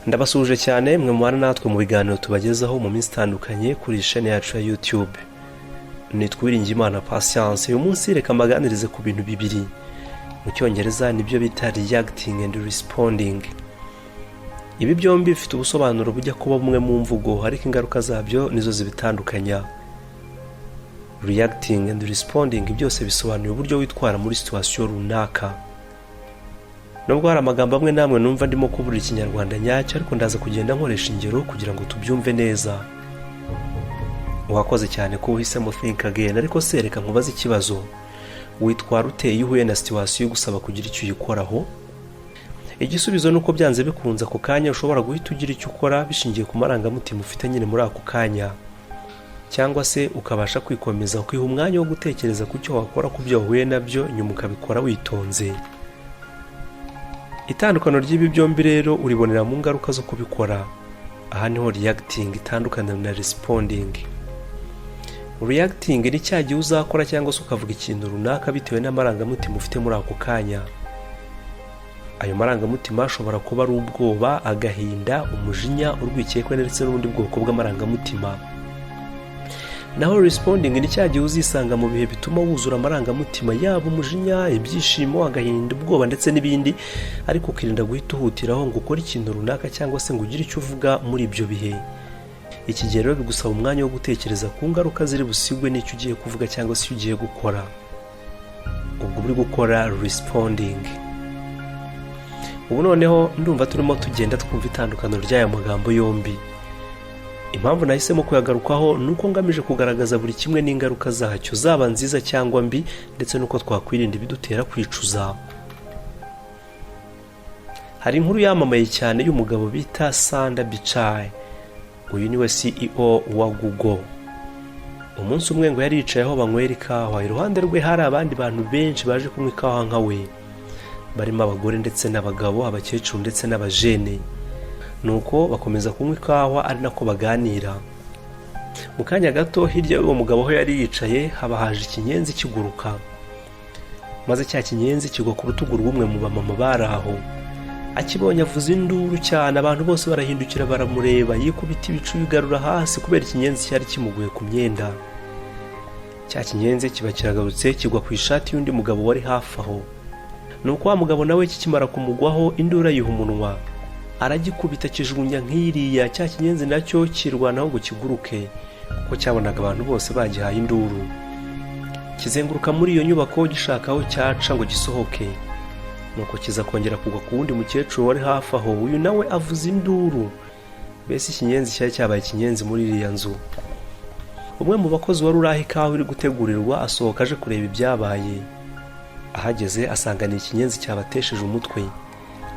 Ndabasuje cyane mwe mwana natwe mu biganiro tubagezaho mu minsi itandukanye kuri chaîne yacu ya YouTube. Nitwa UWIRINGIYIMANA Patience. Uyu munsi reka mbaganirize ku bintu bibiri. Mu cyongereza nibyo bita reacting and responding. Ibi byombi bifite ubusobanuro bujya kuba bumwe mu mvugo, ariko ingaruka zabyo nizo zibitandukanya. Reacting and responding byose bisobanuye uburyo witwara muri situation runaka. Nubwo hari amagambo amwe namwe numva ndimo kubura ikinyarwanda nyacyo, ariko ndaza kugenda nkoresha ingero kugira ngo tubyumve neza. Wakoze cyane ko uhisemo think again, ariko sereka nkubaza ikibazo. Witwara ute iyo uhuye na situation yo gusaba kugira icyo uyikoraho? Igisubizo nuko byanze bikunze ako kanya ushobora guhita ugira icyo ukora bishingiye ku marangamutima ufite nyine muri ako kanya, cyangwa se ukabasha kwikomeza ukiha umwanya wo gutekereza ku cyo wakora ku byo wahuye nabyo, nyuma ukabikora witonze. Itandukano ry'ibi byombi rero uribonera mu ngaruka zo kubikora. Aha niho reacting itandukana na responding. Reacting ni cya gihe uzakora cyangwa se ukavuga ikintu runaka bitewe n'amarangamutima ufite muri ako kanya. Ayo marangamutima ashobora kuba ari ubwoba, agahinda, umujinya, urwikekwe ndetse n'ubundi bwoko bw'amarangamutima. Naho responding ni cya gihe uzisanga mu bihe bituma wuzura amarangamutima, yaba umujinya, ibyishimo, agahinda, ubwoba ndetse n'ibindi, ariko ukirinda guhita uhutiraho ngo ukore ikintu runaka cyangwa se ngo ugire icyo uvuga muri ibyo bihe. Iki gihe rero bigusaba umwanya wo gutekereza ku ngaruka ziri busigwe n'icyo ugiye kuvuga cyangwa se ugiye gukora. Ubwo uri gukora responding. Ubu noneho ndumva turimo tugenda twumva itandukano ry'aya magambo yombi. Impamvu nahisemo kuyagarukaho nuko ngamije kugaragaza buri kimwe n'ingaruka zacyo, zaba nziza cyangwa mbi, ndetse nuko twakwirinda ibidutera kwicuza. Hari inkuru yamamaye cyane y'umugabo bita Sanda Bichai. Uyu niwe CEO wa Google. Umunsi umwe ngo yari yicaye aho banywera ikawa, iruhande rwe hari abandi bantu benshi baje kunywa ikawa nka we, barimo abagore ndetse n'abagabo, abakecuru ndetse n'abajene. Nuko bakomeza kunywa ikawa ari nako baganira. Mu kanya gato hirya y'uwo mugabo aho yari yicaye haba haje ikinyenzi kiguruka, maze cya kinyenzi kigwa ku rutugu rw'umwe mu bamama bari aho. Akibonye avuza induru cyane, abantu bose barahindukira baramureba, yikubita ibicu bigarura hasi kubera ikinyenzi cyari kimuguye ku myenda. Cya kinyenzi kiba kiragarutse kigwa ku ishati y'undi mugabo wari hafi aho. Nuko wa mugabo nawe kikimara kumugwaho induru ayiha umunwa, aragikubita kijugunya nk'iriya. Cya kinyenzi nacyo kirwanaho ngo kiguruke, kuko cyabonaga abantu bose bagihaye induru. Kizenguruka muri iyo nyubako gishaka aho cyaca ngo gisohoke. Nuko kiza kongera kugwa ku wundi mukecuru wari hafi aho, uyu nawe avuza induru. Mbese ikinyenzi cyari cyabaye ikinyenzi muri iriya nzu. Umwe mu bakozi wari uraho ikawa iri gutegurirwa asohoka aje kureba ibyabaye. Ahageze asanga ni ikinyenzi cyabatesheje umutwe.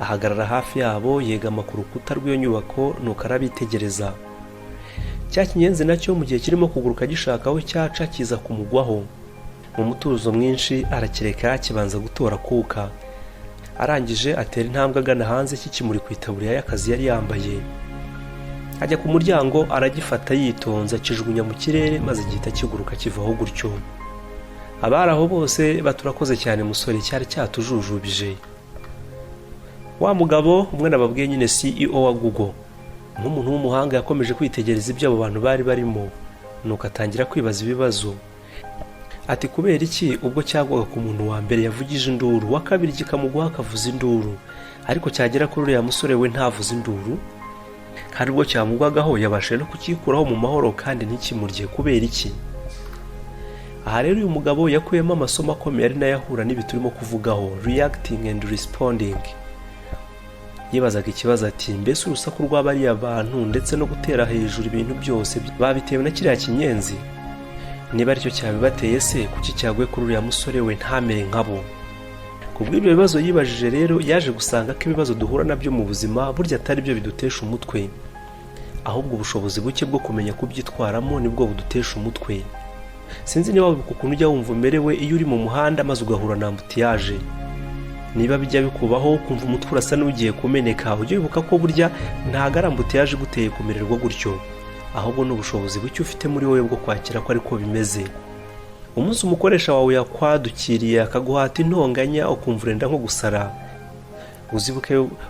Ahagarara hafi yabo yegama ku rukuta rw'iyo nyubako, nuko arabitegereza. Cya kinyenzi nacyo mu gihe kirimo kuguruka gishaka aho cyaca kiza kumugwaho. Mu mutuzo mwinshi arakireka kibanza gutora kuka. Arangije atera intambwe agana hanze kikimuri ku itaburiya y'akazi yari yambaye. Ajya ku muryango aragifata yitonza, kijugunya mu kirere maze gihita kiguruka kivaho gutyo. Abari aho bose baturakoze cyane musore, cyari cyatujujubije. Wa mugabo umwe nababwiye nyine CEO wa Google, nk'umuntu w'umuhanga yakomeje kwitegereza ibyo abo bantu bari barimo, nuko atangira kwibaza ibibazo. Ati kubera iki ubwo cyagwaga ku muntu wa mbere yavugije induru, wa kabiri kikamugwaho akavuza induru, ariko cyagera kuri uriya musore we ntavuze induru? Kandi ubwo cyamugwagaho yabashije no kukikuraho mu mahoro kandi ntikimurye, kubera iki? Aha rero uyu mugabo yakuyemo amasomo akomeye ari nayo ahura n'ibi turimo kuvugaho, reacting and responding. Yibazaga ikibazo ati mbese urusaku rw'abariya abantu ndetse no gutera hejuru ibintu byose babitewe na kiriya kinyenzi? Niba aricyo cyabibateye se kuki cyagwe kuri uriya musore we ntamere nkabo? Kubw'ibyo bibazo yibajije rero yaje gusanga ko ibibazo duhura nabyo mu buzima burya atari byo bidutesha umutwe, ahubwo ubushobozi buke bwo kumenya kubyitwaramo nibwo budutesha umutwe. Sinzi niba wibuka ukuntu ujya wumva umerewe iyo uri mu muhanda maze ugahura na ambutiyaje. Niba bijya bikubaho kumva umutwe urasa n'ugiye kumeneka, ujye wibuka ko burya ntago ari ambutiyaje guteye kumererwa gutyo, ahubwo n'ubushobozi buke ufite muri wowe bwo kwakira ko ariko bimeze. umunsi umukoresha wawe yakwadukiriye akaguhata intonganya ukumva urenda nko gusara,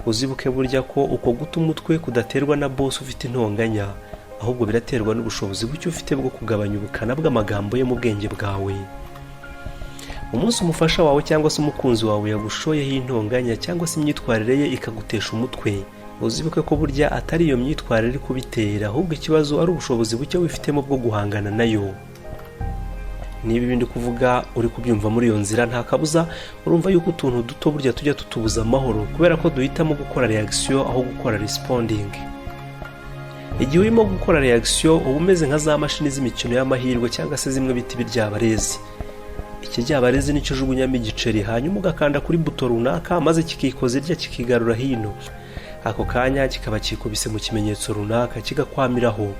uzibuke burya ko uko guta umutwe kudaterwa na boss ufite intonganya, ahubwo biraterwa n'ubushobozi buke ufite bwo kugabanya ubukana bw'amagambo ye mu bwenge bwawe. Umunsi umufasha wawe cyangwa se umukunzi wawe yagushoyeho intonganya cyangwa se imyitwarire ye ikagutesha umutwe, uzibuke ko burya atari iyo myitwarire iri kubitera, ahubwo ikibazo ari ubushobozi buke wifitemo bwo guhangana nayo. Niba ibindi kuvuga uri kubyumva muri iyo nzira, nta kabuza urumva yuko utuntu duto burya tujya tutubuza amahoro, kubera ko duhitamo gukora reaction aho gukora responding. Igihe urimo gukora reaction uba umeze nka za mashini z'imikino y'amahirwe cyangwa se zimwe bita ibiryabarezi. Ikiryabarezi nicyo jugunyamo igiceri, hanyuma ugakanda kuri buto runaka maze kikikoza irya kikigarura hino. Ako kanya kikaba kikubise mu kimenyetso runaka kigakwamiraho.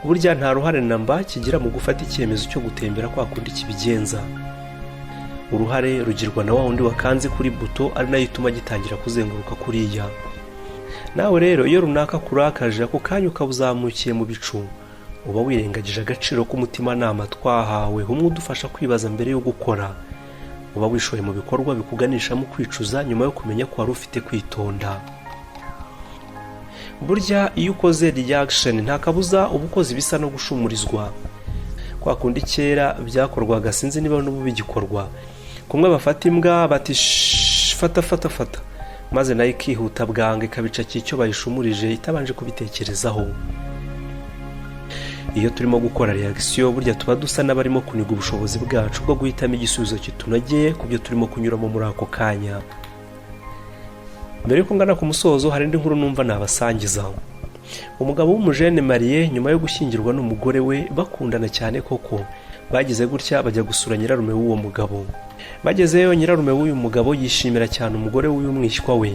Burya nta ruhare namba kigira mu gufata icyemezo cyo gutembera kwa kundi kibigenza. Uruhare rugirwa na wa wundi wakanze kuri buto, ari nayo ituma gitangira kuzenguruka kuriya. Nawe rero iyo runaka kurakaje ako kanya ukabuzamukiye mu bicu, uba wirengagije agaciro k'umutima nama twahawe, humwe udufasha kwibaza mbere yo gukora. Uba wishoye mu bikorwa bikuganisha mu kwicuza nyuma yo kumenya ko wari ufite kwitonda. Burya iyo ukoze reaction nta kabuza uba ukoze ibisa no gushumurizwa. Kwa kundi kera byakorwaga, sinzi niba n'ubu bigikorwa, kumwe bafata imbwa bati fata maze nayo ikihuta bwange ikabica cy'icyo bayishumurije itabanje kubitekerezaho. Iyo turimo gukora reaction burya tuba dusa n'abarimo kuniga ubushobozi bwacu bwo guhitamo igisubizo kitunogeye ku byo turimo kunyuramo muri ako kanya. Mbere yuko ngana ku musozo hari indi nkuru numva nabasangiza. Umugabo w'umujene Marie nyuma yo gushyingirwa n'umugore we bakundana cyane koko, bagize gutya bajya gusura nyirarume w'uwo mugabo. Bagezeyo nyirarume w'uyu mugabo yishimira cyane umugore w'uyu mwishywa we,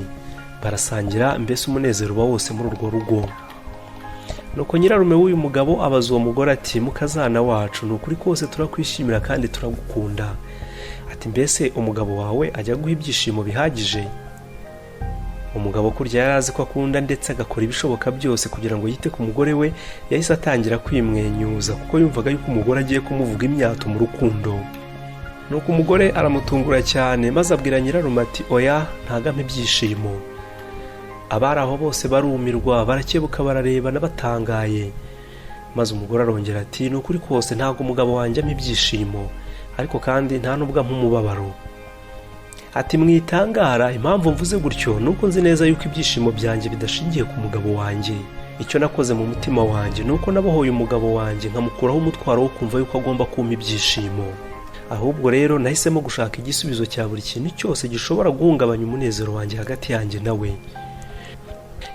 barasangira mbese umunezero uba wose muri urwo rugo. Nuko nyirarume w'uyu mugabo abaza uwo mugore ati mukazana wacu nukuri kose turakwishimira kandi turagukunda. Ati mbese umugabo wawe ajya guha ibyishimo bihagije? Umugabo kurya yarazi ko akunda ndetse agakora ibishoboka byose kugira ngo yite ku mugore we, yahise atangira kwimwenyuza kuko yumvaga yuko umugore agiye kumuvuga imyato mu rukundo. Nuko umugore aramutungura cyane maze abwira nyirarume ati oya ntagampe ibyishimo. Abari aho bose barumirwa barakebuka barareba n'abatangaye. Maze umugore arongera ati nukuri kose ntago umugabo wanjye ampa ibyishimo, ariko kandi nta nubwo ampa umubabaro. Ati mwitangara, impamvu mvuze gutyo nuko nzi neza yuko ibyishimo byanjye bidashingiye ku mugabo wanjye. Icyo nakoze mu mutima wanjye nuko nabohoye umugabo wanjye nkamukuraho umutwaro wo kumva yuko agomba kumpa ibyishimo. Ahubwo rero nahisemo gushaka igisubizo cya buri kintu cyose gishobora guhungabanya umunezero wanjye hagati yanjye nawe.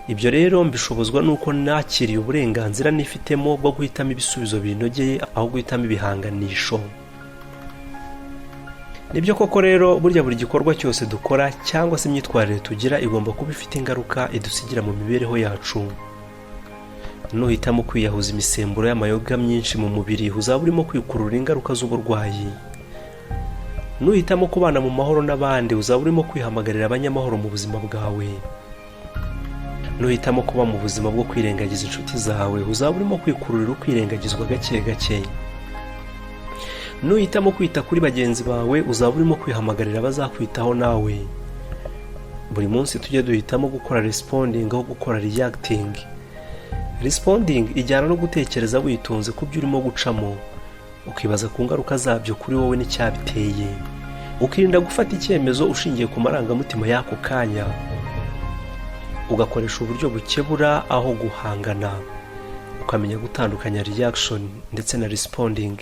Ibyo rero mbishobozwa nuko nakiriye uburenganzira nifitemo bwo guhitamo ibisubizo binogeye aho guhitamo ibihanganisho. Nibyo koko rero burya buri gikorwa cyose dukora cyangwa se imyitwarire tugira igomba kuba ifite ingaruka idusigira mu mibereho yacu. Nuhitamo kwiyahuza imisemburo y'amayoga myinshi mu mubiri uzaba urimo kwikurura ingaruka z'uburwayi. Nuhitamo kubana mu mahoro n'abandi uzaba urimo kwihamagarira abanyamahoro mu buzima bwawe. Nuhitamo kuba mu buzima bwo kwirengagiza inshuti zawe uzaba urimo kwikururira ukwirengagizwa gake gake. Nuhitamo kwita kuri bagenzi bawe uzaba urimo kwihamagarira abazakwitaho nawe. Buri munsi tujye duhitamo gukora responding aho gukora reacting. Responding ijyana no gutekereza witonze ku byo urimo gucamo, ukibaza ku ngaruka zabyo kuri wowe n'icyabiteye, ukirinda gufata icyemezo ushingiye ku marangamutima y'ako kanya, ugakoresha uburyo bukebura aho guhangana, ukamenya gutandukanya reaction ndetse na responding.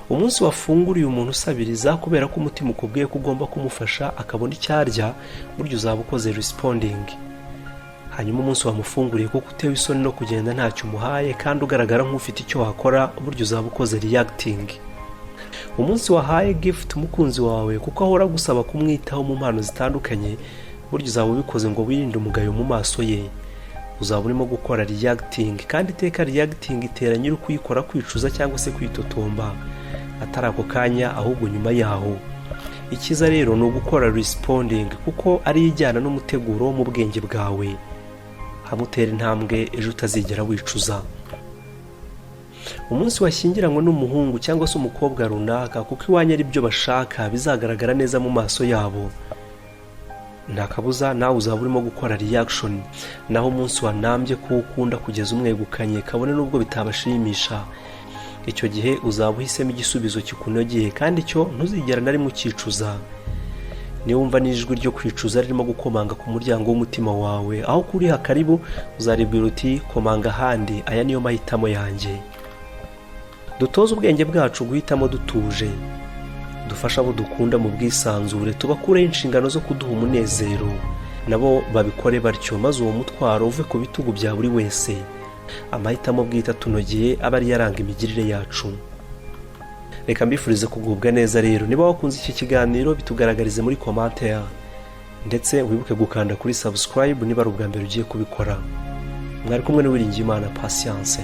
Umunsi wafunguriye umuntu usabiriza kubera ko umutima ukubwiye ko ugomba kumufasha akabona icyarya, buryo uzaba ukoze responding. Hanyuma umunsi wamufunguriye kuko utewe isoni no kugenda ntacyo umuhaye kandi ugaragara nk'ufite icyo wakora, buryo uzaba ukoze reacting. Umunsi wahaye gift umukunzi wawe kuko ahora gusaba kumwitaho mu mpano zitandukanye, buryo uzaba ubikoze ngo wirinde umugayo mu maso ye, uzaba urimo gukora reacting. Kandi iteka reacting itera nyiri kuyikora kwicuza cyangwa se kwitotomba, atari ako kanya ahubwo nyuma yaho. Ikiza rero ni ugukora responding kuko ari ijyana n'umuteguro wo mu bwenge bwawe, hamutera intambwe ejo utazigera wicuza. umunsi washyingiranywe n'umuhungu cyangwa se umukobwa runaka kuko iwanyu ari byo bashaka bizagaragara neza mu maso yabo, nta kabuza nawe uzaba urimo gukora reaction. Naho umunsi wanambye ko ukunda kugeza umwegukanye kabone n'ubwo bitabashimisha, icyo gihe uzaba uhisemo igisubizo kikunogeye kandi cyo ntuzigera na rimwe ukicuza. Niba wumva n'ijwi ryo kwicuza ririmo gukomanga ku muryango w'umutima wawe, aho kuriha karibu uzaribwira uti komanga ahandi, aya niyo mahitamo yanjye. Dutoze ubwenge bwacu guhitamo dutuje, dufasha abo dukunda mu bwisanzure, tubakureho inshingano zo kuduha umunezero, nabo babikore batyo, maze uwo mutwaro uve ku bitugu bya buri wese. Amahitamo bwita tunogeye aba ari yaranga imigirire yacu. Reka mbifurize kugubwa neza rero. Niba wakunze iki kiganiro bitugaragarize muri commentaire, ndetse wibuke gukanda kuri subscribe niba ari ubwa mbere ugiye kubikora. Mwari kumwe n'Uwiringiyimana Patience.